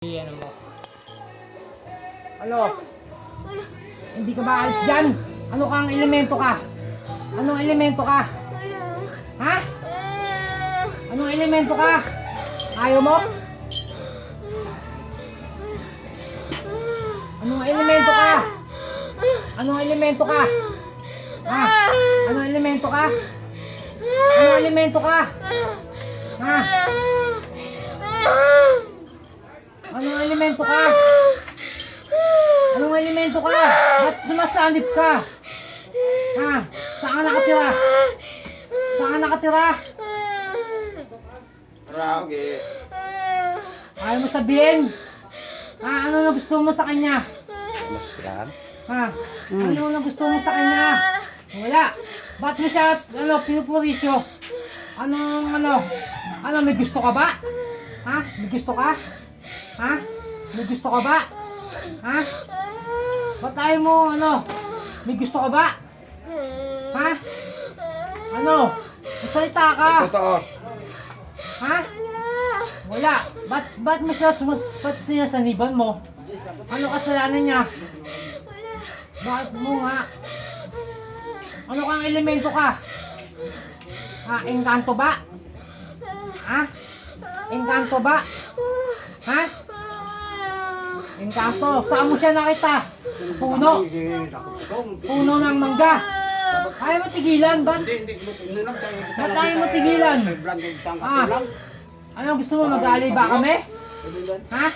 Ano mo? Ano? Hindi ka ba alis dyan? Ano kang elemento ka? Anong elemento ka? Ha? Anong elemento ka? Ayaw mo? Anong elemento ka? Anong elemento ka? Ha? Anong elemento ka? Anong elemento ka? Ha? Anong elemento ka? Anong elemento ka? Ba't sumasanib ka? Ha? Saan ka nakatira? Saan ka nakatira? Rauge. Ayaw mo sabihin? Ha? Ano na gusto mo sa kanya? Masyan? Ha? Ano na gusto mo sa kanya? Wala. Ba't mo siya, pinupurisyo? Ano, may gusto ka ba? Ha? May gusto ka? Ha? May gusto ka ba? Ha? Ba't ayaw mo, may gusto ka ba? Ha? Magsalita ka? Totoo. Ha? Wala. Ba't mo siya sinasaniban mo? Ano kasalanan niya? Bakit mo nga? Ano kang elemento ka? Ha? Engkanto ba? Ha? Engkanto ba? Ha? Engkanto. Saan mo siya nakita? Puno. Puno ng mangga. Ayaw mo tigilan. Ba't ayaw mo tigilan? Ano gusto mo? Mag-aalay ba kami? Ha?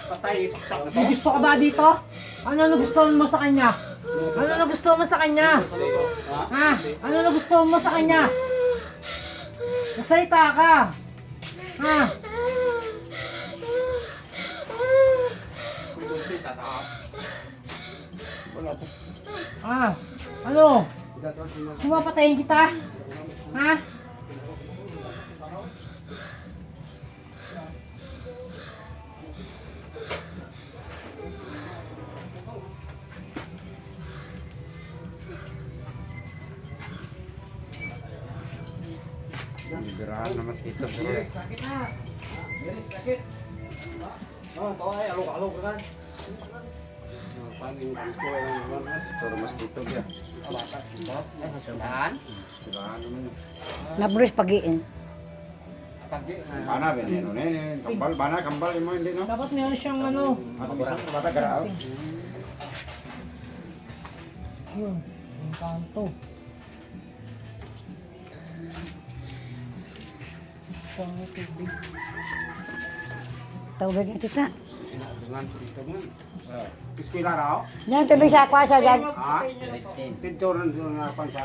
May gusto ka ba dito? Ano gusto mo sa kanya? Ano gusto mo sa kanya? Ha? Ano gusto mo sa kanya? Magsalita ka. Ha? Ano? Sumapatayin kita? Ha? Gerahan na mas ito. Sakit na. Very sakit. Bawah alok kan. Paling gusto yang mas pero mas ito dia. Sasudahan? Gerahan naman. Nabulis pagiin. Bana veneno ne. Kambal mo hindi no. Dapat meron siyang Bata garao. Yun. Engkanto. Isang tubig. Tubig na kita. Dengan ito mo. Eskwela raw. Yan, tubig sa kwasa dyan. Ha? Pinturan na pansa.